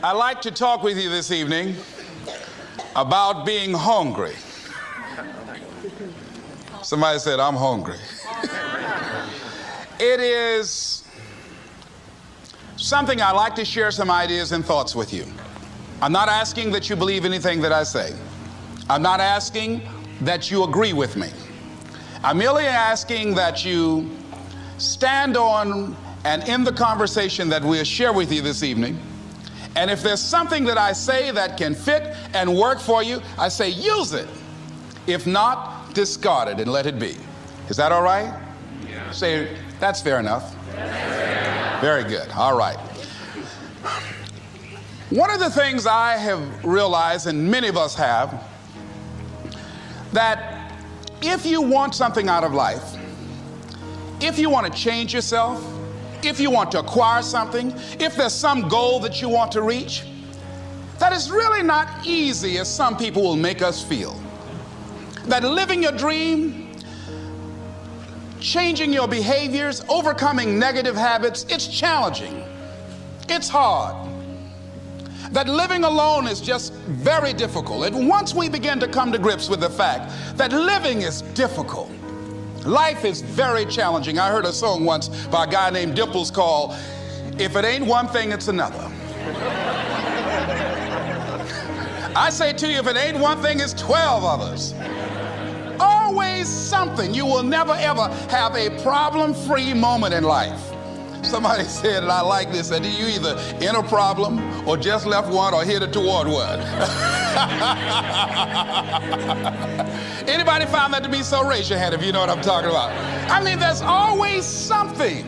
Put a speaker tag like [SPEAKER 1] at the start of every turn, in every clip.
[SPEAKER 1] I'd like to talk with you this evening about being hungry. Somebody said, I'm hungry. It is something I'd like to share some ideas and thoughts with you. I'm not asking that you believe anything that I say. I'm not asking that you agree with me. I'm merely asking that you stand on and in the conversation that we'll share with you this evening. And if there's something that I say that can fit and work for you, I say use it. If not, discard it and let it be. Is that all right? Yeah. Say, that's fair enough. Very good. All right. One of the things I have realized, and many of us have, that if you want something out of life, if you want to change yourself, if you want to acquire something, if there's some goal that you want to reach, that is really not easy as some people will make us feel. That living your dream, changing your behaviors, overcoming negative habits, it's challenging. It's hard. That living alone is just very difficult. And once we begin to come to grips with the fact that living is difficult, life is very challenging. I heard a song once by a guy named Dimples called, If It Ain't One Thing, It's Another. I say to you, if it ain't one thing, it's 12 others. Always something. You will never ever have a problem-free moment in life. Somebody said, and I like this, that you either in a problem or just left one or headed toward one. Anybody found that to be so? Raise your hand if you know what I'm talking about. I mean, there's always something.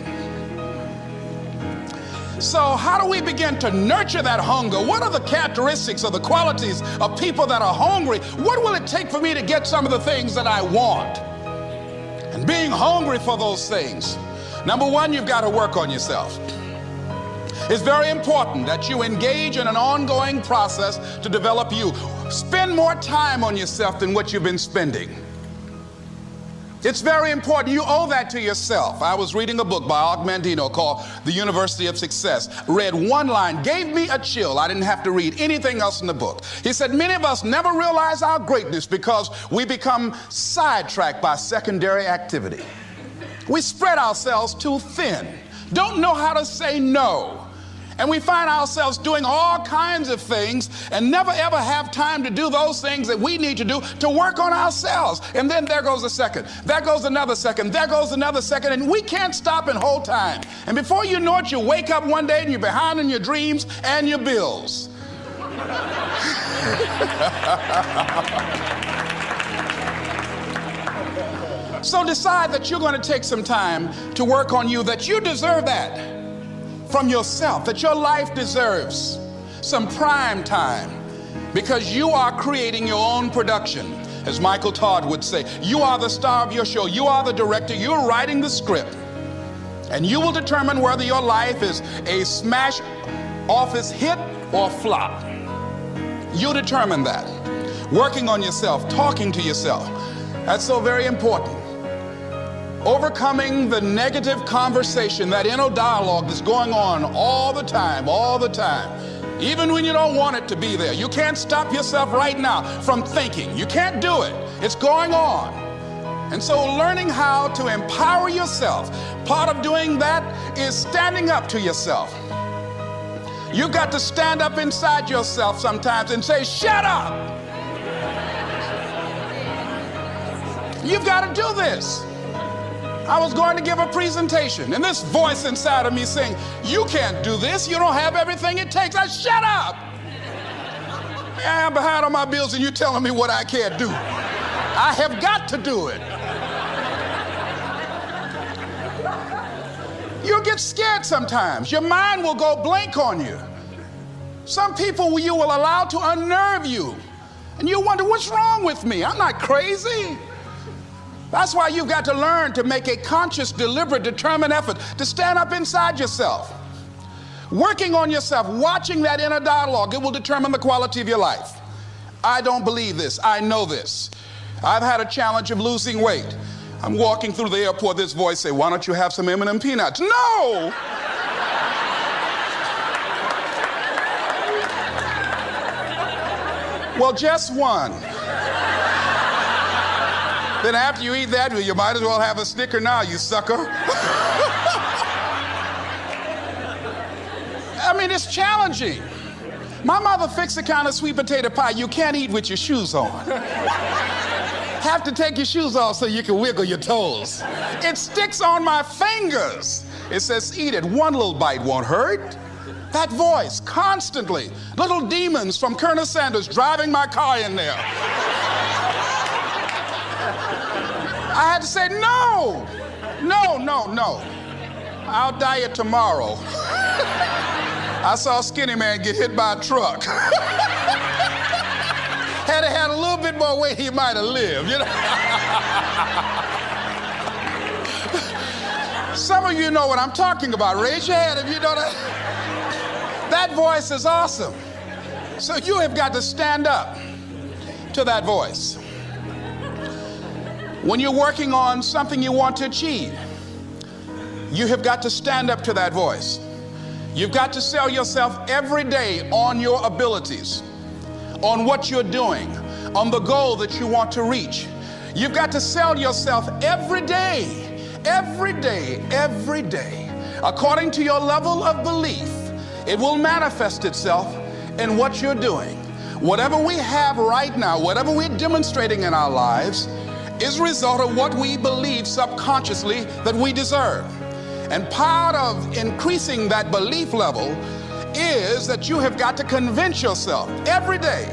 [SPEAKER 1] So how do we begin to nurture that hunger? What are the characteristics or the qualities of people that are hungry? What will it take for me to get some of the things that I want? And being hungry for those things. Number one, you've got to work on yourself. It's very important that you engage in an ongoing process to develop you. Spend more time on yourself than what you've been spending. It's very important. You owe that to yourself. I was reading a book by Og Mandino called The University of Success. Read one line, gave me a chill. I didn't have to read anything else in the book. He said, many of us never realize our greatness because we become sidetracked by secondary activity. We spread ourselves too thin, don't know how to say no. And we find ourselves doing all kinds of things and never ever have time to do those things that we need to do to work on ourselves. And then there goes a second, there goes another second, there goes another second, and we can't stop and hold time. And before you know it, you wake up one day and you're behind on your dreams and your bills. So decide that you're going to take some time to work on you, that you deserve that from yourself, that your life deserves some prime time because you are creating your own production. As Michael Todd would say, you are the star of your show. You are the director. You're writing the script. And you will determine whether your life is a smash office hit or flop. You'll determine that. Working on yourself, talking to yourself. That's so very important. Overcoming the negative conversation, that inner dialogue that's going on all the time, even when you don't want it to be there. You can't stop yourself right now from thinking. You can't do it. It's going on. And so learning how to empower yourself, part of doing that is standing up to yourself. You've got to stand up inside yourself sometimes and say, shut up. You've got to do this. I was going to give a presentation, and this voice inside of me saying, you can't do this. You don't have everything it takes. I shut up. I'm behind on my bills, and you're telling me what I can't do. I have got to do it. You'll get scared sometimes. Your mind will go blank on you. Some people you will allow to unnerve you, and you wonder, what's wrong with me? I'm not crazy. That's why you've got to learn to make a conscious, deliberate, determined effort to stand up inside yourself. Working on yourself, watching that inner dialogue, it will determine the quality of your life. I don't believe this. I know this. I've had a challenge of losing weight. I'm walking through the airport, this voice say, why don't you have some M&M peanuts? No! Well, just one. Then after you eat that, you might as well have a Snicker now, you sucker. I mean, it's challenging. My mother fixed the kind of sweet potato pie you can't eat with your shoes on. Have to take your shoes off so you can wiggle your toes. It sticks on my fingers. It says, eat it. One little bite won't hurt. That voice, constantly. Little demons from Colonel Sanders driving my car in there. I had to say, no, no, no, no. I'll diet tomorrow. I saw a skinny man get hit by a truck. Had he had a little bit more weight, he might have lived, you know. Some of you know what I'm talking about. Raise your hand if you know that. That voice is awesome. So you have got to stand up to that voice. When you're working on something you want to achieve, you have got to stand up to that voice. You've got to sell yourself every day on your abilities, on what you're doing, on the goal that you want to reach. You've got to sell yourself every day, every day, every day. According to your level of belief, it will manifest itself in what you're doing. Whatever we have right now, whatever we're demonstrating in our lives, is a result of what we believe subconsciously that we deserve. And part of increasing that belief level is that you have got to convince yourself every day.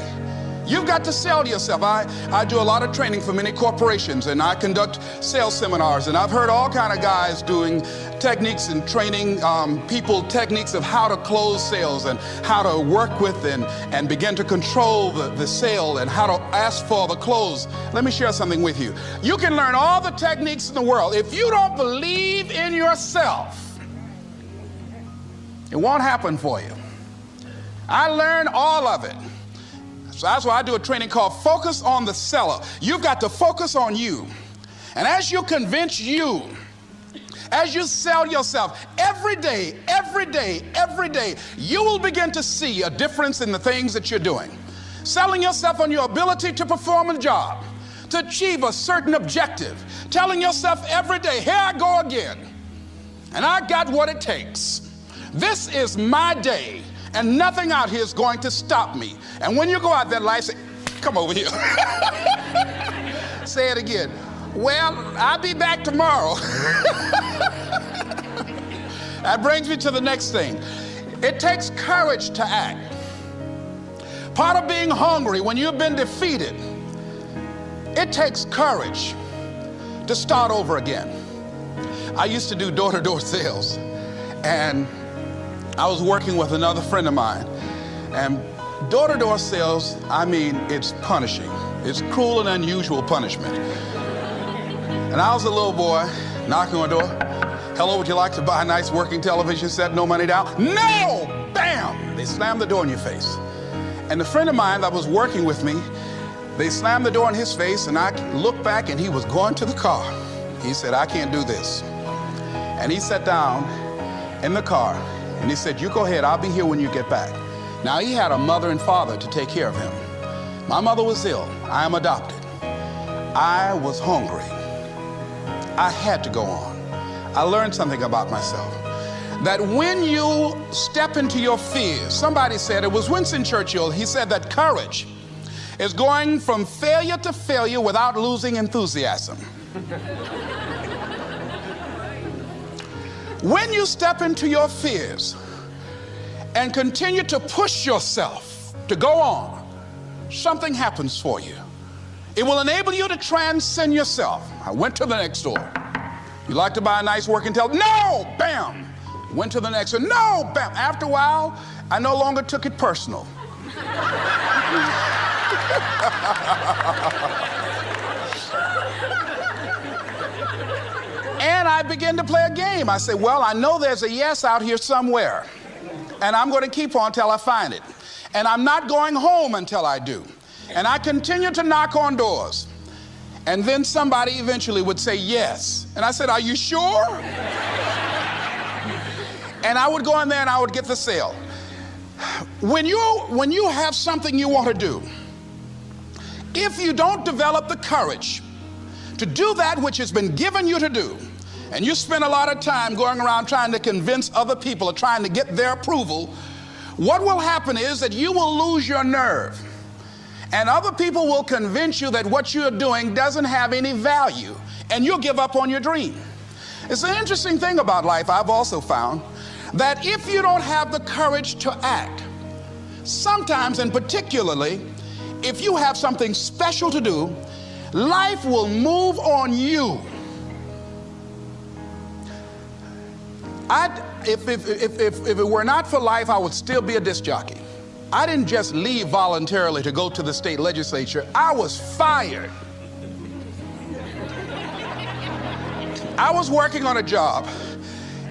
[SPEAKER 1] You've got to sell yourself. I do a lot of training for many corporations, and I conduct sales seminars, and I've heard all kind of guys doing techniques and training people techniques of how to close sales and how to work with and begin to control the sale and how to ask for the close. Let me share something with you. You can learn all the techniques in the world. If you don't believe in yourself, it won't happen for you. I learned all of it. So that's why I do a training called Focus on the Seller. You've got to focus on you. And as you convince you, as you sell yourself every day, every day, every day, you will begin to see a difference in the things that you're doing. Selling yourself on your ability to perform a job, to achieve a certain objective. Telling yourself every day, here I go again. And I got what it takes. This is my day. And nothing out here is going to stop me. And when you go out there in life, say, come over here. Say it again. Well, I'll be back tomorrow. That brings me to the next thing. It takes courage to act. Part of being hungry when you've been defeated, it takes courage to start over again. I used to do door-to-door sales, and I was working with another friend of mine, and door-to-door sales, I mean, it's punishing. It's cruel and unusual punishment. And I was a little boy knocking on the door. Hello, would you like to buy a nice working television set? No money down? No! Bam! They slammed the door in your face. And the friend of mine that was working with me, they slammed the door in his face, and I looked back, and he was going to the car. He said, I can't do this. And he sat down in the car, and he said, you go ahead, I'll be here when you get back. Now, he had a mother and father to take care of him. My mother was ill. I am adopted. I was hungry. I had to go on. I learned something about myself. That when you step into your fears, somebody said, it was Winston Churchill, he said that courage is going from failure to failure without losing enthusiasm. When you step into your fears and continue to push yourself to go on, something happens for you. It will enable you to transcend yourself. I went to the next door. You like to buy a nice working television? No! Bam! Went to the next one. No! Bam! After a while, I no longer took it personal. And I began to play a game. I said, well, I know there's a yes out here somewhere, and I'm going to keep on until I find it. And I'm not going home until I do. And I continue to knock on doors. And then somebody eventually would say yes. And I said, are you sure? And I would go in there and I would get the sale. When you have something you want to do, if you don't develop the courage to do that which has been given you to do, and you spend a lot of time going around trying to convince other people or trying to get their approval, what will happen is that you will lose your nerve. And other people will convince you that what you're doing doesn't have any value, and you'll give up on your dream. It's an interesting thing about life, I've also found, that if you don't have the courage to act, sometimes, and particularly, if you have something special to do, life will move on you. If it were not for life, I would still be a disc jockey. I didn't just leave voluntarily to go to the state legislature. I was fired. I was working on a job,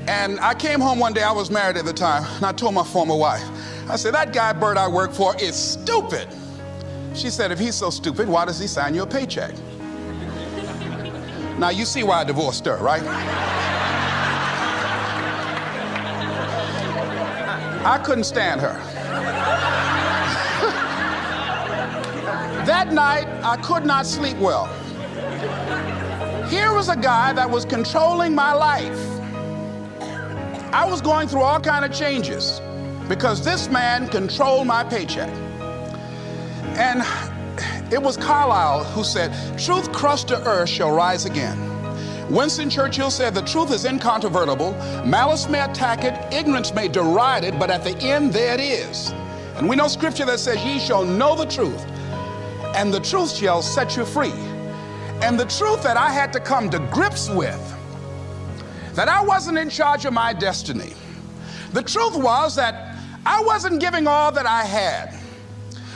[SPEAKER 1] and I came home one day. I was married at the time, and I told my former wife, I said, that guy Bert I work for is stupid. She said, if he's so stupid, why does he sign you a paycheck? Now you see why I divorced her, right? I couldn't stand her. That night, I could not sleep well. Here was a guy that was controlling my life. I was going through all kinds of changes because this man controlled my paycheck. And it was Carlyle who said, truth crushed to earth shall rise again. Winston Churchill said, the truth is incontrovertible. Malice may attack it, ignorance may deride it, but at the end there it is. And we know scripture that says, ye shall know the truth, and the truth shall set you free. And the truth that I had to come to grips with, that I wasn't in charge of my destiny. The truth was that I wasn't giving all that I had.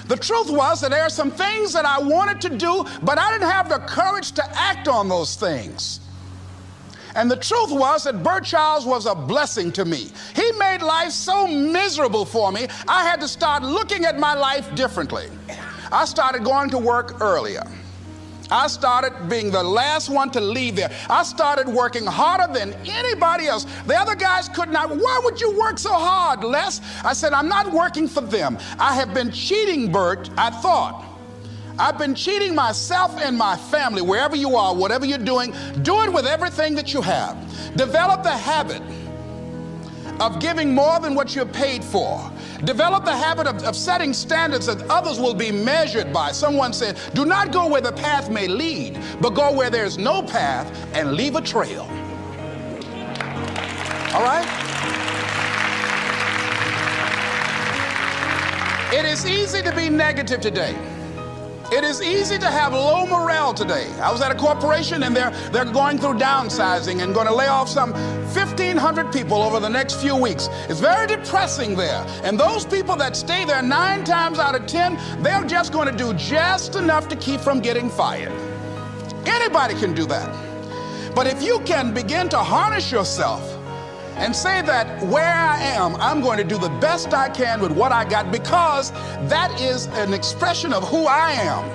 [SPEAKER 1] The truth was that there are some things that I wanted to do, but I didn't have the courage to act on those things. And the truth was that Bert Childs was a blessing to me. He made life so miserable for me, I had to start looking at my life differently. I started going to work earlier. I started being the last one to leave there. I started working harder than anybody else. The other guys could not. Why would you work so hard, Les? I said, I'm not working for them. I have been cheating, Bert, I thought. I've been cheating myself and my family. Wherever you are, whatever you're doing, do it with everything that you have. Develop the habit of giving more than what you're paid for. Develop the habit of setting standards that others will be measured by. Someone said, do not go where the path may lead, but go where there's no path and leave a trail. All right? It is easy to be negative today. It is easy to have low morale today. I was at a corporation and they're going through downsizing and going to lay off some 1,500 people over the next few weeks. It's very depressing there. And those people that stay there 9 times out of 10, they're just going to do just enough to keep from getting fired. Anybody can do that. But if you can begin to harness yourself and say that where I am, I'm going to do the best I can with what I got, because that is an expression of who I am.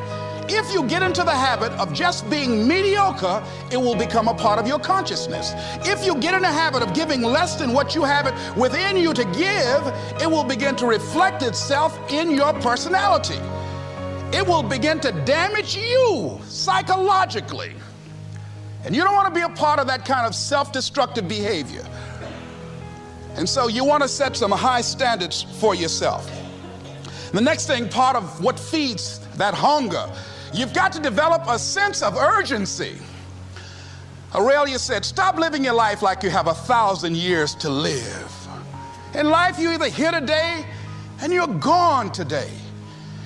[SPEAKER 1] If you get into the habit of just being mediocre, it will become a part of your consciousness. If you get in the habit of giving less than what you have it within you to give, it will begin to reflect itself in your personality. It will begin to damage you psychologically. And you don't want to be a part of that kind of self-destructive behavior. And so you want to set some high standards for yourself. The next thing, part of what feeds that hunger, you've got to develop a sense of urgency. Aurelia said, stop living your life like you have 1,000 years to live. In life, you're either here today and you're gone today.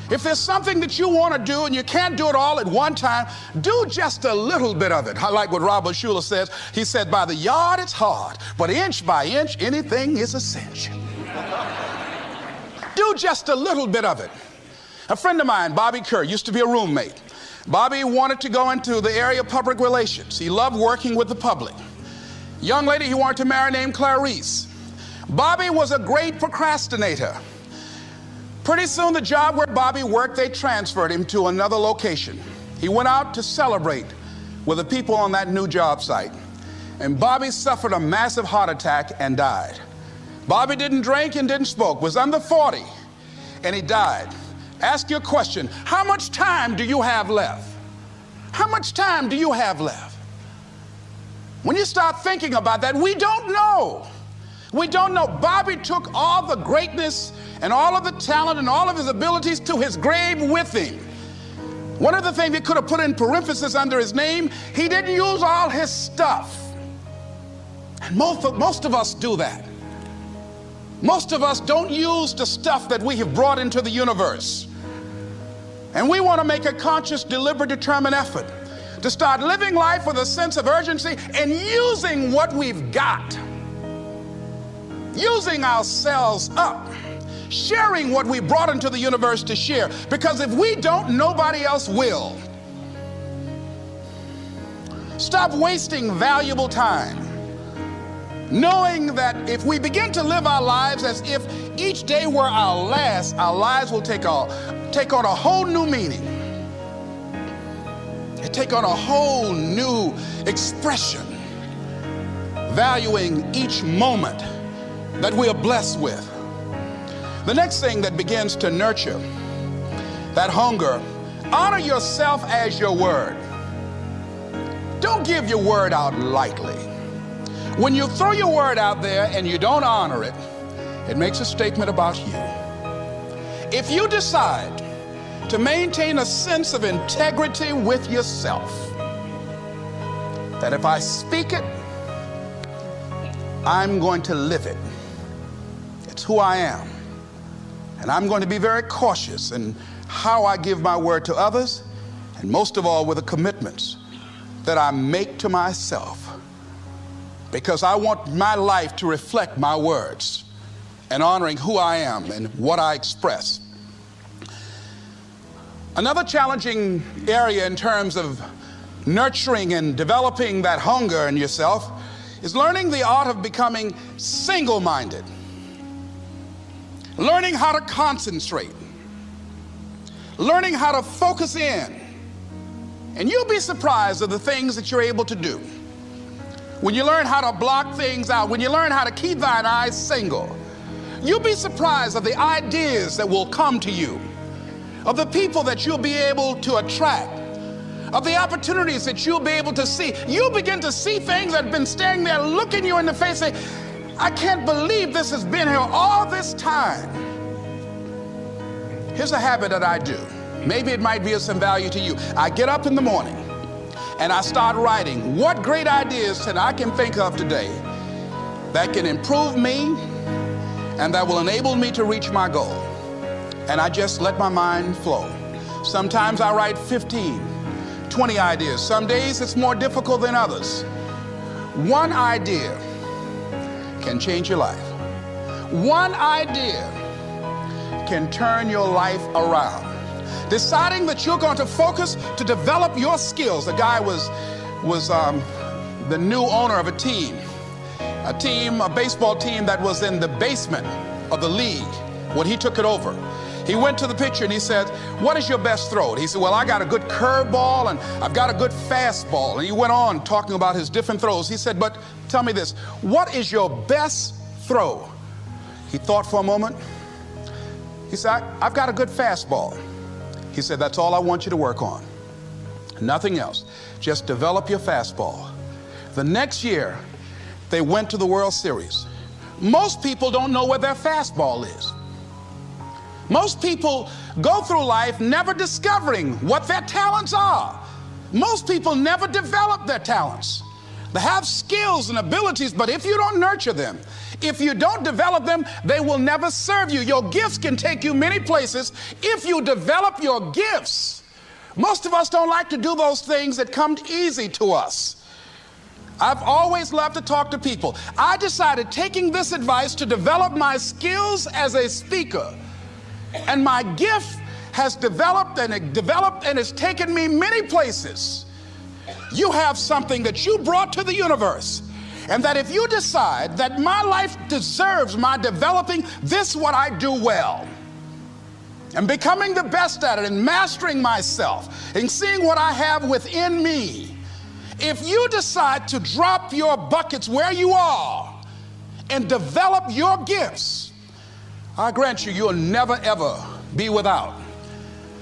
[SPEAKER 1] If there's something that you want to do and you can't do it all at one time, do just a little bit of it. I like what Robert Schuller says. He said, by the yard it's hard, but inch by inch, anything is a cinch. Do just a little bit of it. A friend of mine, Bobby Kerr, used to be a roommate. Bobby wanted to go into the area of public relations. He loved working with the public. Young lady he wanted to marry named Clarice. Bobby was a great procrastinator. Pretty soon the job where Bobby worked, they transferred him to another location. He went out to celebrate with the people on that new job site. And Bobby suffered a massive heart attack and died. Bobby didn't drink and didn't smoke, was under 40, and he died. Ask your question. How much time do you have left? How much time do you have left? When you start thinking about that, we don't know. We don't know. Bobby took all the greatness and all of the talent and all of his abilities to his grave with him. One of the things he could have put in parentheses under his name, he didn't use all his stuff. And most of us do that. Most of us don't use the stuff that we have brought into the universe. And we want to make a conscious, deliberate, determined effort to start living life with a sense of urgency and using what we've got. Using ourselves up. Sharing what we brought into the universe to share. Because if we don't, nobody else will. Stop wasting valuable time, knowing that if we begin to live our lives as if each day were our last, our lives will take on a whole new meaning. They take on a whole new expression, valuing each moment that we are blessed with. The next thing that begins to nurture that hunger, honor yourself as your word. Don't give your word out lightly. When you throw your word out there and you don't honor it, it makes a statement about you. If you decide to maintain a sense of integrity with yourself, that if I speak it, I'm going to live it. It's who I am. And I'm going to be very cautious in how I give my word to others, and most of all with the commitments that I make to myself, because I want my life to reflect my words and honoring who I am and what I express. Another challenging area in terms of nurturing and developing that hunger in yourself is learning the art of becoming single-minded. Learning how to concentrate, learning how to focus in. And you'll be surprised at the things that you're able to do. When you learn how to block things out, when you learn how to keep thine eyes single, you'll be surprised at the ideas that will come to you, of the people that you'll be able to attract, of the opportunities that you'll be able to see. You'll begin to see things that have been standing there looking you in the face saying, I can't believe this has been here all this time. Here's a habit that I do. Maybe it might be of some value to you. I get up in the morning and I start writing what great ideas that I can think of today that can improve me and that will enable me to reach my goal. And I just let my mind flow. Sometimes I write 15, 20 ideas. Some days it's more difficult than others. One idea can change your life. One idea can turn your life around. Deciding that you're going to focus to develop your skills. The guy was the new owner of a baseball team that was in the basement of the league when he took it over. He went to the pitcher and he said, what is your best throw? And he said, well, I got a good curveball and I've got a good fastball. And he went on talking about his different throws. He said, but tell me this, what is your best throw? He thought for a moment. He said, I've got a good fastball. He said, that's all I want you to work on. Nothing else. Just develop your fastball. The next year, they went to the World Series. Most people don't know where their fastball is. Most people go through life never discovering what their talents are. Most people never develop their talents. They have skills and abilities, but if you don't nurture them, if you don't develop them, they will never serve you. Your gifts can take you many places if you develop your gifts. Most of us don't like to do those things that come easy to us. I've always loved to talk to people. I decided, taking this advice, to develop my skills as a speaker. And my gift has developed and it's taken me many places. You have something that you brought to the universe, and that if you decide that my life deserves my developing, this is what I do well. And becoming the best at it and mastering myself and seeing what I have within me. If you decide to drop your buckets where you are and develop your gifts, I grant you, you'll never ever be without.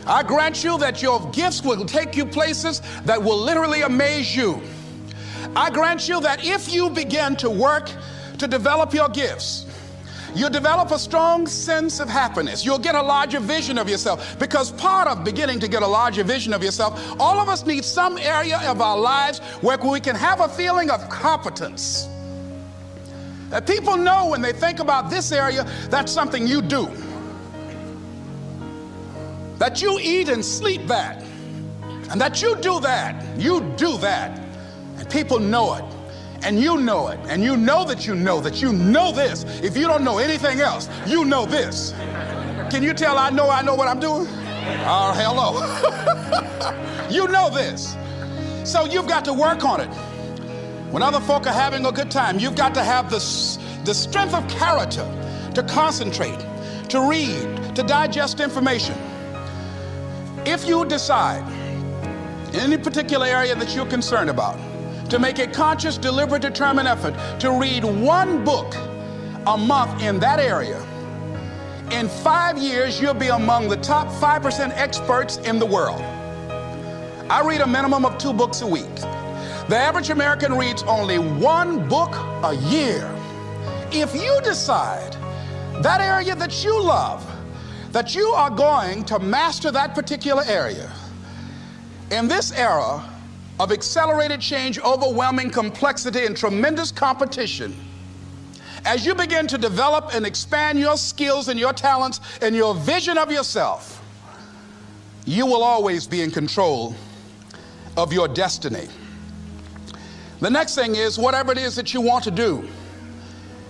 [SPEAKER 1] I grant you that your gifts will take you places that will literally amaze you. I grant you that if you begin to work to develop your gifts, you'll develop a strong sense of happiness. You'll get a larger vision of yourself, because part of beginning to get a larger vision of yourself, all of us need some area of our lives where we can have a feeling of competence. That people know when they think about this area, that's something you do. That you eat and sleep that, and that you do that, and people know it, and you know it, and you know that you know this. If you don't know anything else, you know this. Can you tell I know what I'm doing? Oh, hello. You know this. So you've got to work on it. When other folk are having a good time, you've got to have the strength of character to concentrate, to read, to digest information. If you decide in any particular area that you're concerned about, to make a conscious, deliberate, determined effort to read one book a month in that area, in 5 years, you'll be among the top 5% experts in the world. I read a minimum of 2 books a week. The average American reads only 1 book a year. If you decide that area that you love, that you are going to master that particular area, in this era of accelerated change, overwhelming complexity, and tremendous competition, as you begin to develop and expand your skills and your talents and your vision of yourself, you will always be in control of your destiny. The next thing is, whatever it is that you want to do,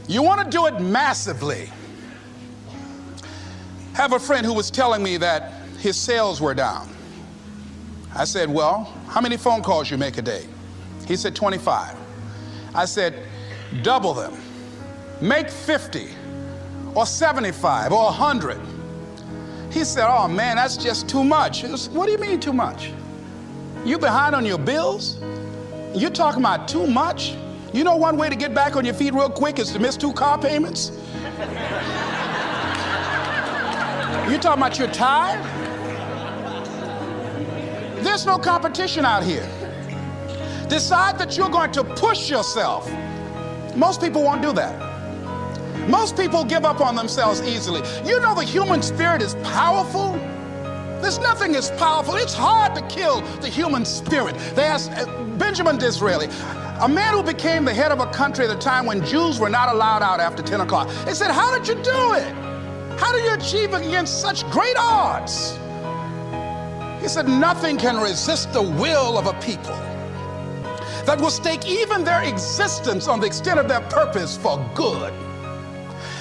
[SPEAKER 1] you want to do it massively. I have a friend who was telling me that his sales were down. I said, well, how many phone calls you make a day? He said, 25. I said, double them. Make 50 or 75 or 100. He said, oh man, that's just too much. I said, what do you mean too much? You behind on your bills? You're talking about too much? You know one way to get back on your feet real quick is to miss 2 car payments? You talking about you're tired? There's no competition out here. Decide that you're going to push yourself. Most people won't do that. Most people give up on themselves easily. You know the human spirit is powerful. There's nothing as powerful. It's hard to kill the human spirit. They asked Benjamin Disraeli, a man who became the head of a country at a time when Jews were not allowed out after 10 o'clock. They said, how did you do it? How do you achieve against such great odds? He said, nothing can resist the will of a people that will stake even their existence on the extent of their purpose for good.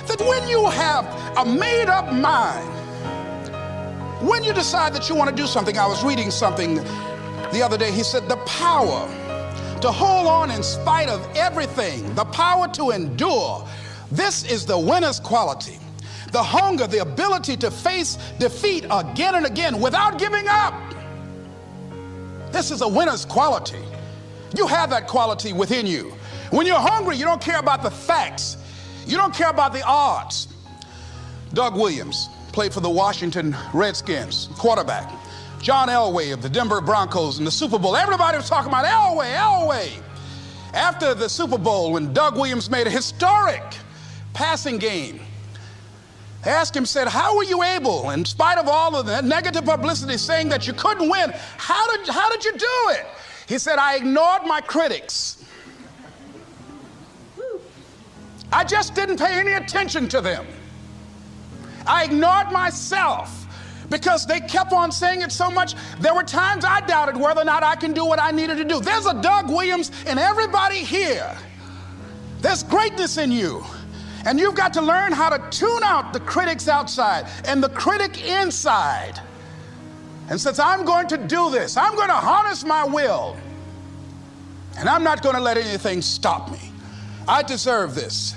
[SPEAKER 1] That when you have a made-up mind, when you decide that you want to do something, I was reading something the other day, he said, the power to hold on in spite of everything, the power to endure, this is the winner's quality. The hunger, the ability to face defeat again and again without giving up. This is a winner's quality. You have that quality within you. When you're hungry, you don't care about the facts. You don't care about the odds. Doug Williams played for the Washington Redskins, quarterback. John Elway of the Denver Broncos in the Super Bowl. Everybody was talking about Elway. After the Super Bowl, when Doug Williams made a historic passing game, they asked him, said, how were you able, in spite of all of the negative publicity saying that you couldn't win, how did you do it? He said, I ignored my critics. I just didn't pay any attention to them. I ignored myself because they kept on saying it so much. There were times I doubted whether or not I can do what I needed to do. There's a Doug Williams in everybody here. There's greatness in you. And you've got to learn how to tune out the critics outside and the critic inside. And since I'm going to do this, I'm going to harness my will. And I'm not going to let anything stop me. I deserve this.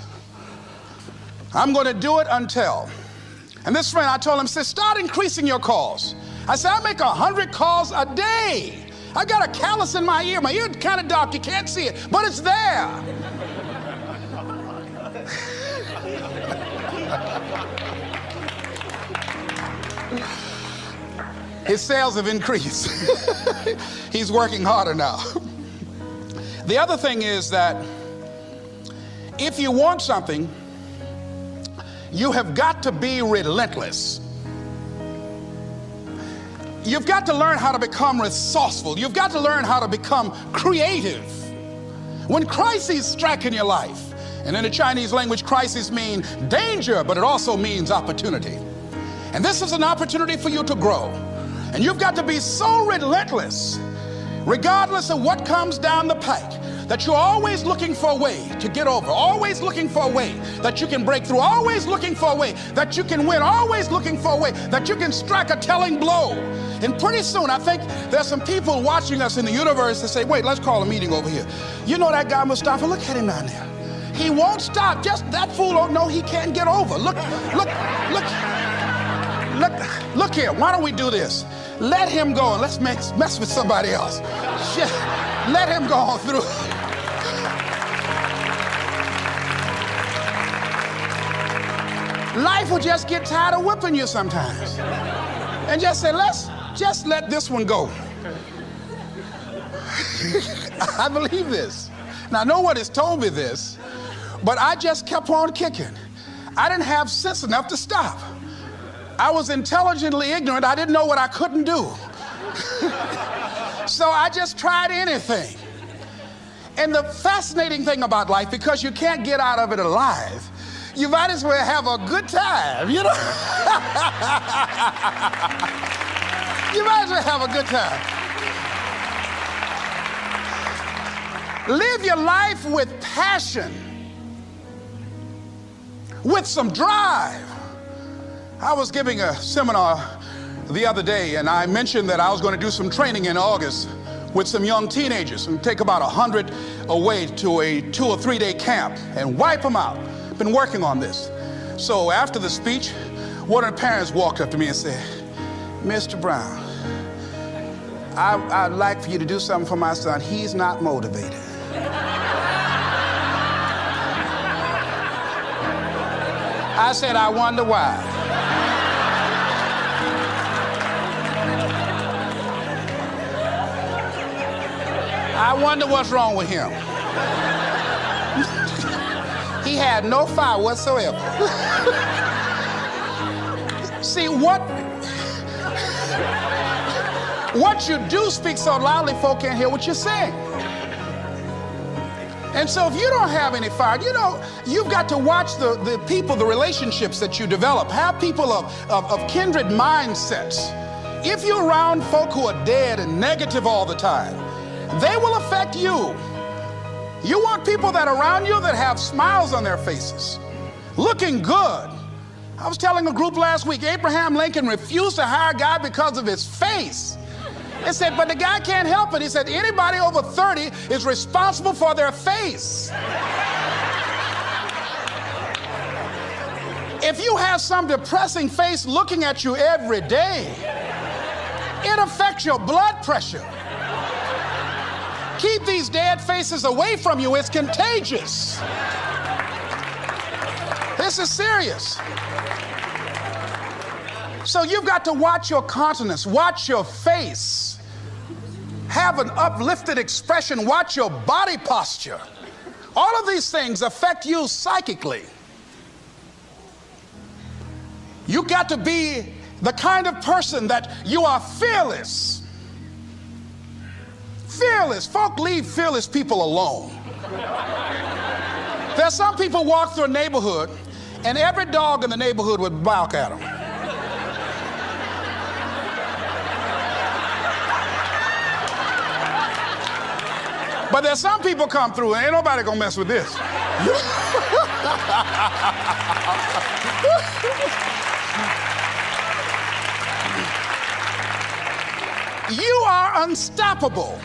[SPEAKER 1] I'm going to do it until. And this friend, I told him, said, start increasing your calls. I said, I make 100 calls a day. I got a callus in my ear. My ear kind of dark, you can't see it, but it's there. His sales have increased. He's working harder now. The other thing is that if you want something, you have got to be relentless. You've got to learn how to become resourceful. You've got to learn how to become creative. When crises strike in your life, and in the Chinese language, crises mean danger, but it also means opportunity. And this is an opportunity for you to grow. And you've got to be so relentless, regardless of what comes down the pike, that you're always looking for a way to get over, always looking for a way that you can break through, always looking for a way that you can win, always looking for a way that you can strike a telling blow. And pretty soon, I think there's some people watching us in the universe that say, wait, let's call a meeting over here. You know that guy Mustafa? Look at him down there. He won't stop. Just that fool don't know he can't get over. Look here. Why don't we do this? Let him go and let's mess with somebody else. Shit. Let him go on through. Life will just get tired of whipping you sometimes. And just say, let's just let this one go. I believe this. Now, no one has told me this, but I just kept on kicking. I didn't have sense enough to stop. I was intelligently ignorant. I didn't know what I couldn't do. So I just tried anything. And the fascinating thing about life, because you can't get out of it alive, you might as well have a good time, you know? You might as well have a good time. Live your life with passion, with some drive. I was giving a seminar the other day, and I mentioned that I was going to do some training in August with some young teenagers and take about 100 away to a 2 or 3 day camp and wipe them out. Been working on this. So after the speech, one of the parents walked up to me and said, Mr. Brown, I'd like for you to do something for my son. He's not motivated. I said, I wonder why. I wonder what's wrong with him. He had no fire whatsoever. See, what you do speak so loudly, folk can't hear what you're saying. And so if you don't have any fire, you know, you've got to watch the people, the relationships that you develop. Have people of kindred mindsets. If you're around folk who are dead and negative all the time, they will affect you. You want people that are around you that have smiles on their faces, looking good. I was telling a group last week, Abraham Lincoln refused to hire a guy because of his face. They said, but the guy can't help it. He said, anybody over 30 is responsible for their face. If you have some depressing face looking at you every day, it affects your blood pressure. Keep these dead faces away from you. It's contagious. This is serious. So you've got to watch your countenance, watch your face, have an uplifted expression, watch your body posture. All of these things affect you psychically. You got to be the kind of person that you are fearless. Fearless. Folk leave fearless people alone. There's some people walk through a neighborhood and every dog in the neighborhood would bark at them. But there's some people come through and ain't nobody gonna mess with this. You are unstoppable.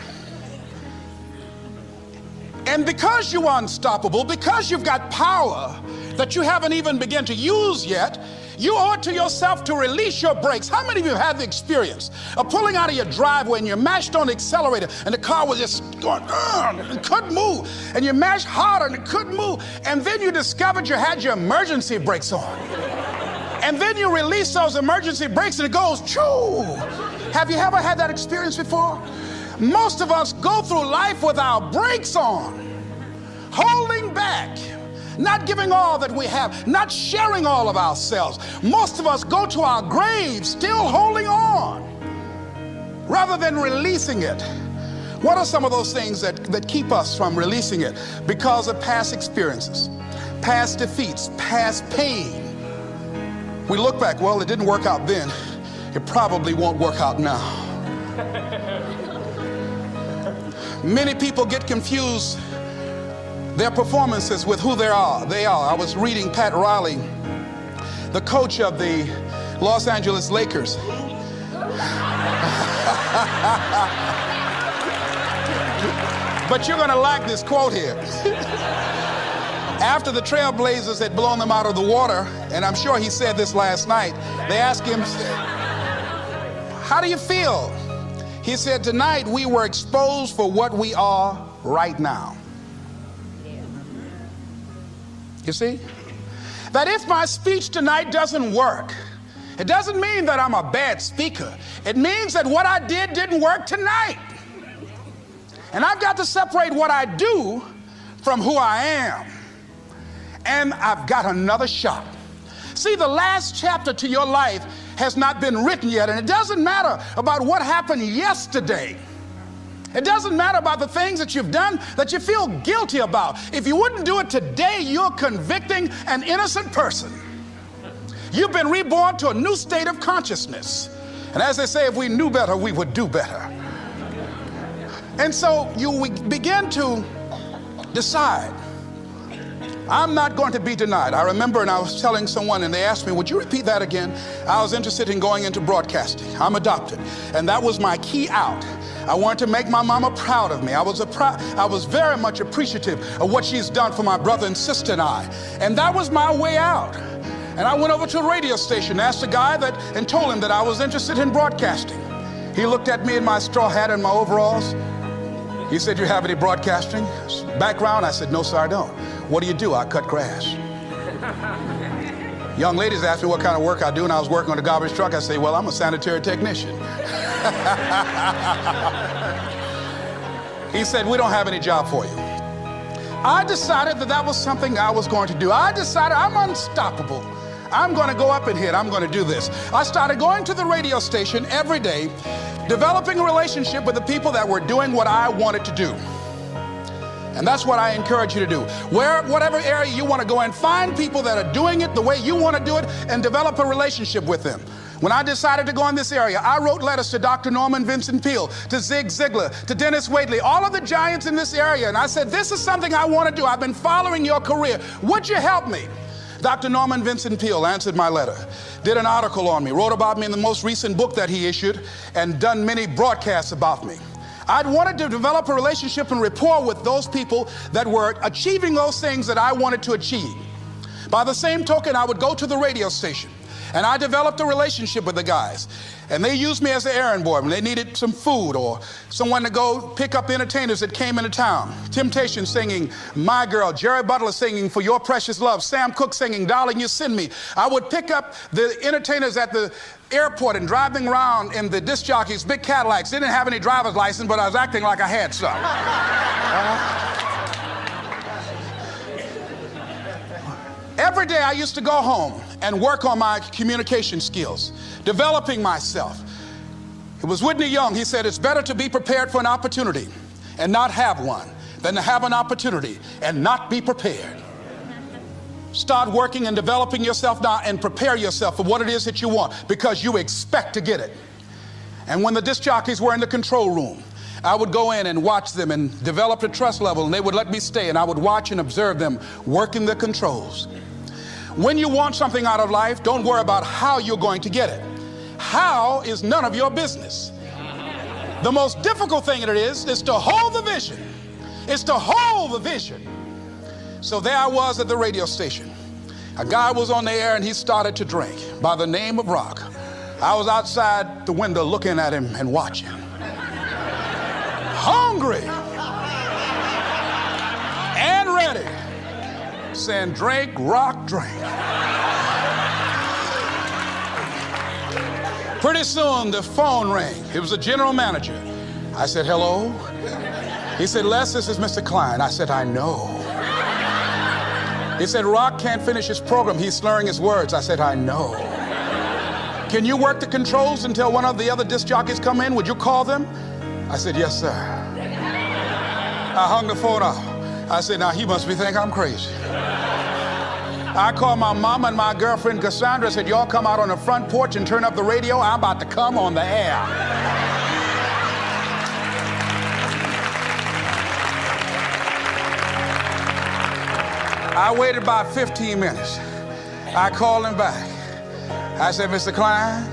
[SPEAKER 1] And because you are unstoppable, because you've got power that you haven't even begun to use yet, you owe it to yourself to release your brakes. How many of you have the experience of pulling out of your driveway and you mashed on the accelerator and the car was just going, and couldn't move, and you mashed harder and it couldn't move, and then you discovered you had your emergency brakes on. And then you release those emergency brakes and it goes, choo! Have you ever had that experience before? Most of us go through life with our brakes on, holding back, not giving all that we have, not sharing all of ourselves. Most of us go to our graves still holding on rather than releasing it. What are some of those things that keep us from releasing it? Because of past experiences, past defeats, past pain. We look back, well, it didn't work out then. It probably won't work out now. Many people get confused their performances with who they are. I was reading Pat Riley, the coach of the Los Angeles Lakers. But you're going to like this quote here. After the Trailblazers had blown them out of the water, and I'm sure he said this last night, they asked him, how do you feel? He said, tonight we were exposed for what we are right now. You see? That if my speech tonight doesn't work, it doesn't mean that I'm a bad speaker. It means that what I did didn't work tonight. And I've got to separate what I do from who I am. And I've got another shot. See, the last chapter to your life has not been written yet, and it doesn't matter about what happened yesterday. It doesn't matter about the things that you've done that you feel guilty about. If you wouldn't do it today, you're convicting an innocent person. You've been reborn to a new state of consciousness. And as they say, if we knew better, we would do better. And so you begin to decide, I'm not going to be denied. I remember, and I was telling someone, and they asked me, would you repeat that again? I was interested in going into broadcasting. I'm adopted, and that was my key out. I wanted to make my mama proud of me. I was very much appreciative of what she's done for my brother and sister and I, and that was my way out. And I went over to a radio station, asked a guy and told him that I was interested in broadcasting. He looked at me in my straw hat and my overalls. He said, you have any broadcasting background? I said, no, sir, I don't. What do you do? I cut grass. Young ladies asked me what kind of work I do, and I was working on a garbage truck. I say, well, I'm a sanitary technician. He said, we don't have any job for you. I decided that was something I was going to do. I decided I'm unstoppable. I'm going to go up in here. I'm going to do this. I started going to the radio station every day, developing a relationship with the people that were doing what I wanted to do. And that's what I encourage you to do. Whatever area you want to go and find people that are doing it the way you want to do it and develop a relationship with them. When I decided to go in this area, I wrote letters to Dr. Norman Vincent Peale, to Zig Ziglar, to Dennis Waitley, all of the giants in this area. And I said, this is something I want to do. I've been following your career. Would you help me? Dr. Norman Vincent Peale answered my letter, did an article on me, wrote about me in the most recent book that he issued, and done many broadcasts about me. I'd wanted to develop a relationship and rapport with those people that were achieving those things that I wanted to achieve. By the same token, I would go to the radio station, and I developed a relationship with the guys. And they used me as an errand boy when they needed some food or someone to go pick up entertainers that came into town. Temptation singing My Girl, Jerry Butler singing For Your Precious Love, Sam Cooke singing Darling You Send Me. I would pick up the entertainers at the airport and driving around in the disc jockeys, big Cadillacs. They didn't have any driver's license, but I was acting like I had some. Every day I used to go home and work on my communication skills, developing myself. It was Whitney Young. He said, it's better to be prepared for an opportunity and not have one than to have an opportunity and not be prepared. Start working and developing yourself now and prepare yourself for what it is that you want, because you expect to get it. And when the disc jockeys were in the control room, I would go in and watch them and develop a trust level, and they would let me stay, and I would watch and observe them working the controls. When you want something out of life, don't worry about how you're going to get it. How is none of your business. The most difficult thing it is to hold the vision. It's to hold the vision. So there I was at the radio station. A guy was on the air and he started to drink by the name of Rock. I was outside the window looking at him and watching. Hungry and ready. Saying, drink, Rock, drink. Pretty soon the phone rang. It was the general manager. I said, hello? He said, Les, this is Mr. Klein. I said, I know. He said, Rock can't finish his program. He's slurring his words. I said, I know. Can you work the controls until one of the other disc jockeys come in? Would you call them? I said, yes, sir. I hung the phone up. I said, now he must be thinking I'm crazy. I called my mama and my girlfriend Cassandra. I said, y'all come out on the front porch and turn up the radio. I'm about to come on the air. I waited about 15 minutes. I called him back. I said, Mr. Klein,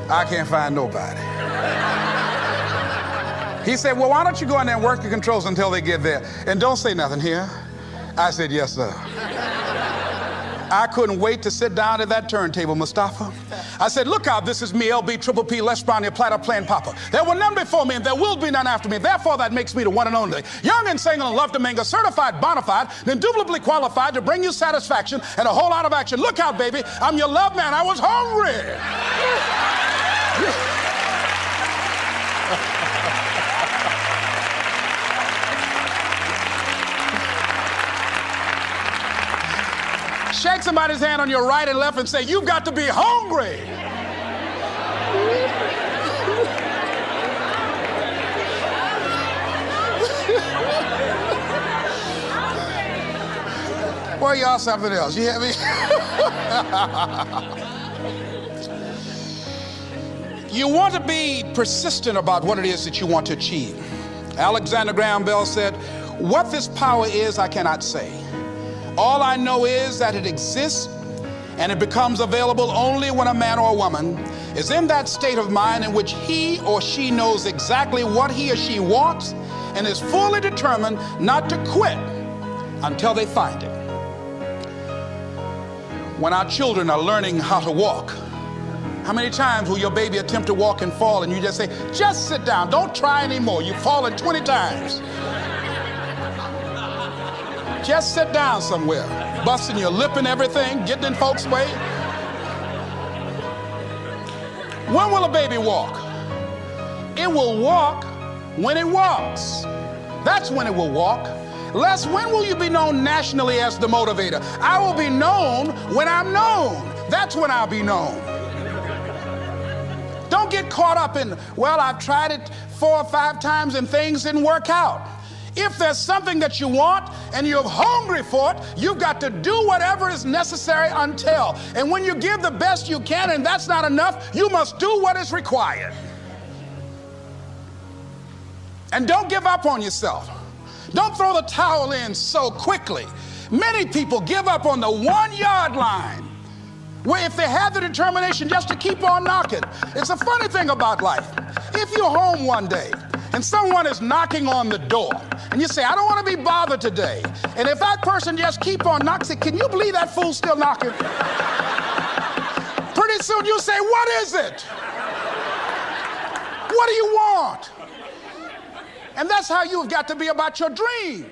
[SPEAKER 1] I can't find nobody. He said, well, why don't you go in there and work the controls until they get there? And don't say nothing here. I said, yes, sir. I couldn't wait to sit down at that turntable, Mustafa. I said, look out, this is me, LB, Triple P, Les Brown, your platter playing Papa. There were none before me, and there will be none after me. Therefore, that makes me the one and only. Young and single and love to mingle, certified, bona fide, indubitably qualified to bring you satisfaction and a whole lot of action. Look out, baby, I'm your love man. I was hungry. Shake somebody's hand on your right and left and say, you've got to be hungry. Well, y'all something else. You hear me? You want to be persistent about what it is that you want to achieve. Alexander Graham Bell said, what this power is, I cannot say. All I know is that it exists, and it becomes available only when a man or a woman is in that state of mind in which he or she knows exactly what he or she wants and is fully determined not to quit until they find it. When our children are learning how to walk, how many times will your baby attempt to walk and fall and you just say, just sit down, don't try anymore, you've fallen 20 times. Just sit down somewhere, busting your lip and everything, getting in folks' way. When will a baby walk? It will walk when it walks. That's when it will walk. Les, when will you be known nationally as the motivator? I will be known when I'm known. That's when I'll be known. Don't get caught up in, well, I've tried it 4 or 5 times and things didn't work out. If there's something that you want and you're hungry for it, you've got to do whatever is necessary until. And when you give the best you can and that's not enough, you must do what is required. And don't give up on yourself. Don't throw the towel in so quickly. Many people give up on the 1-yard line, where if they have the determination just to keep on knocking. It's a funny thing about life. If you're home one day and someone is knocking on the door and you say, I don't want to be bothered today. And if that person just keep on knocking, say, can you believe that fool's still knocking? Pretty soon you say, what is it? What do you want? And that's how you've got to be about your dream.